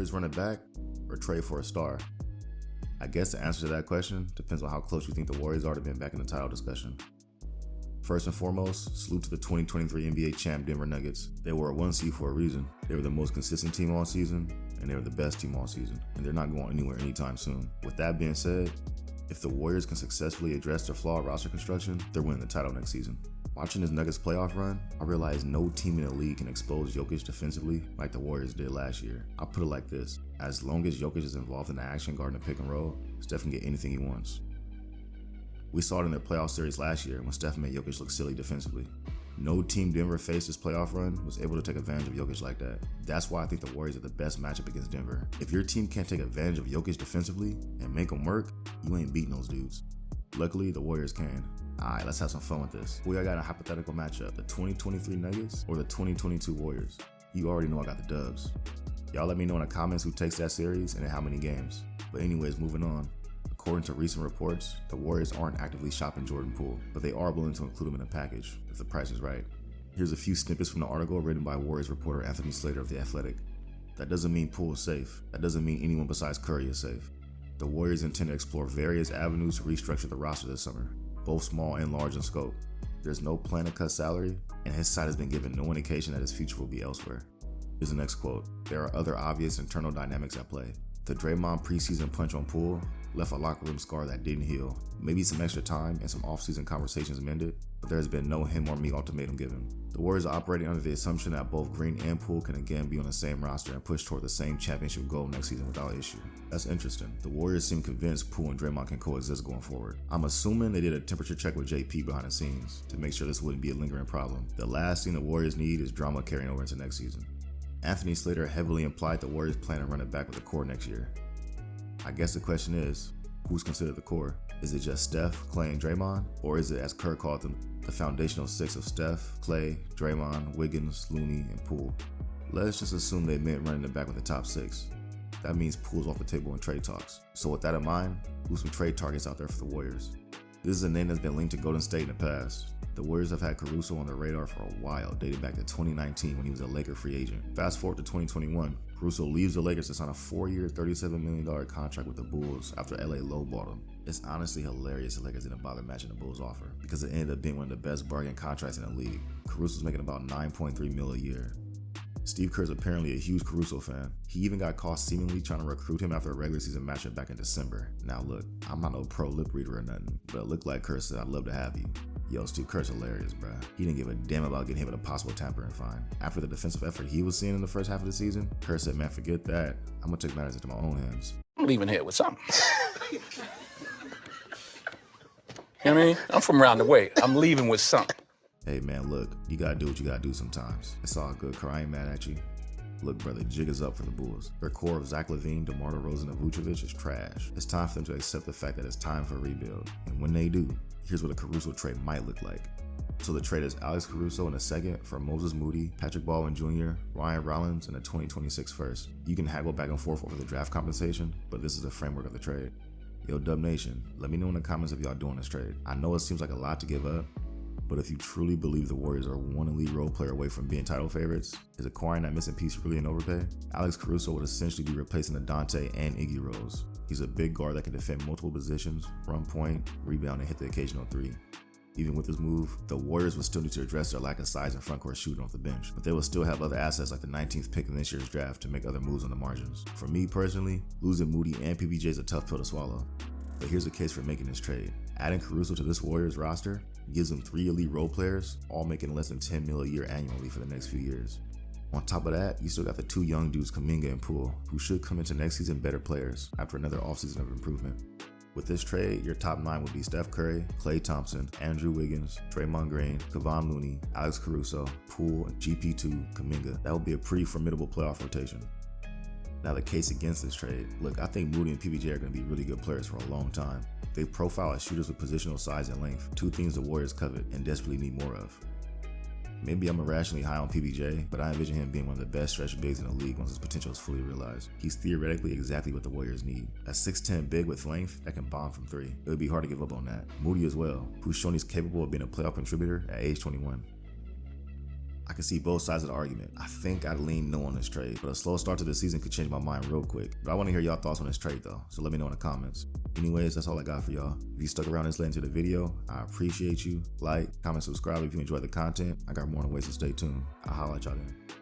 Warriors run it back or trade for a star? I guess the answer to that question depends on how close you think the Warriors are to being back in the title discussion. First and foremost, salute to the 2023 NBA champ Denver Nuggets. They were a 1 seed for a reason. They were the most consistent team all season, and they were the best team all season, and they're not going anywhere anytime soon. With that being said, if the Warriors can successfully address their flawed roster construction, they're winning the title next season. Watching this Nuggets playoff run, I realized no team in the league can expose Jokic defensively like the Warriors did last year. I'll put it like this: as long as Jokic is involved in the action guard and pick and roll, Steph can get anything he wants. We saw it in their playoff series last year when Steph made Jokic look silly defensively. No team Denver faced this playoff run was able to take advantage of Jokic like that. That's why I think the Warriors are the best matchup against Denver. If your team can't take advantage of Jokic defensively and make him work, you ain't beating those dudes. Luckily, the Warriors can. Alright, let's have some fun with this. We got a hypothetical matchup: the 2023 Nuggets or the 2022 Warriors. You already know I got the dubs. Y'all let me know in the comments who takes that series and in how many games. But anyways, moving on. According to recent reports, the Warriors aren't actively shopping Jordan Poole, but they are willing to include him in a package if the price is right. Here's a few snippets from the article written by Warriors reporter Anthony Slater of The Athletic. That doesn't mean Poole is safe. That doesn't mean anyone besides Curry is safe. The Warriors intend to explore various avenues to restructure the roster this summer, both small and large in scope. There's no plan to cut salary, and his side has been given no indication that his future will be elsewhere. Here's the next quote: "There are other obvious internal dynamics at play. The Draymond preseason punch on Poole left a locker room scar that didn't heal. Maybe some extra time and some off-season conversations mended, but there has been no him or me ultimatum given. The Warriors are operating under the assumption that both Green and Poole can again be on the same roster and push toward the same championship goal next season without issue." That's interesting. The Warriors seem convinced Poole and Draymond can coexist going forward. I'm assuming they did a temperature check with JP behind the scenes to make sure this wouldn't be a lingering problem. The last thing the Warriors need is drama carrying over into next season. Anthony Slater heavily implied the Warriors plan to run it back with the core next year. I guess the question is, who's considered the core? Is it just Steph, Clay, and Draymond? Or is it, as Kerr called them, the foundational six of Steph, Clay, Draymond, Wiggins, Looney, and Poole? Let's just assume they meant running it back with the top six. That means Poole's off the table in trade talks. So with that in mind, who's some trade targets out there for the Warriors? This is a name that's been linked to Golden State in the past. The Warriors have had Caruso on their radar for a while, dating back to 2019 when he was a Laker free agent. Fast forward to 2021, Caruso leaves the Lakers to sign a 4-year, $37 million contract with the Bulls after LA lowballed him. It's honestly hilarious the Lakers didn't bother matching the Bulls' offer, because it ended up being one of the best bargain contracts in the league. Caruso's making about $9.3 million a year. Steve Kerr's apparently a huge Caruso fan. He even got caught seemingly trying to recruit him after a regular season matchup back in December. Now look, I'm not no pro lip reader or nothing, but it looked like Kerr said, "I'd love to have you." Yo, Steve Kerr's hilarious, bruh. He didn't give a damn about getting hit with a possible tampering fine. After the defensive effort he was seeing in the first half of the season, Kerr said, "Man, forget that. I'm gonna take matters into my own hands." I'm leaving here with something. You know what I mean? I'm from around the way. I'm leaving with something. Hey man, look, you gotta do what you gotta do sometimes. It's all good, Kerr. I ain't mad at you. Look, brother, jig is up for the Bulls. Their core of Zach LaVine, DeMar DeRozan, and Vucevic is trash. It's time for them to accept the fact that it's time for a rebuild. And when they do, here's what a Caruso trade might look like. So the trade is Alex Caruso in a second for Moses Moody, Patrick Baldwin Jr., Ryan Rollins, and a 2026 first. You can haggle back and forth over the draft compensation, but this is the framework of the trade. Yo, Dub Nation, let me know in the comments if y'all doing this trade. I know it seems like a lot to give up, but if you truly believe the Warriors are one elite role player away from being title favorites, is acquiring that missing piece really an overpay? Alex Caruso would essentially be replacing the Dante and Iggy roles. He's a big guard that can defend multiple positions, run point, rebound, and hit the occasional three. Even with this move, the Warriors would still need to address their lack of size and frontcourt shooting off the bench, but they will still have other assets like the 19th pick in this year's draft to make other moves on the margins. For me personally, losing Moody and PBJ is a tough pill to swallow. But here's a case for making this trade. Adding Caruso to this Warriors roster gives them 3 elite role players, all making less than $10 million a year annually for the next few years. On top of that, you still got the 2 young dudes, Kuminga and Poole, who should come into next season better players after another offseason of improvement. With this trade, your top 9 would be Steph Curry, Klay Thompson, Andrew Wiggins, Draymond Green, Kevon Looney, Alex Caruso, Poole, GP2, Kuminga. That would be a pretty formidable playoff rotation. Now the case against this trade, look, I think Moody and PBJ are going to be really good players for a long time. They profile as shooters with positional size and length, 2 things the Warriors covet and desperately need more of. Maybe I'm irrationally high on PBJ, but I envision him being one of the best stretch bigs in the league once his potential is fully realized. He's theoretically exactly what the Warriors need. A 6'10 big with length that can bomb from 3. It would be hard to give up on that. Moody as well, who's shown he's capable of being a playoff contributor at age 21. I can see both sides of the argument. I think I'd lean no on this trade, but a slow start to the season could change my mind real quick. But I want to hear y'all thoughts on this trade though, so let me know in the comments. Anyways, that's all I got for y'all. If you stuck around this late into the video, I appreciate you. Like, comment, subscribe if you enjoy the content. I got more on the way, so stay tuned. I'll holla at y'all then.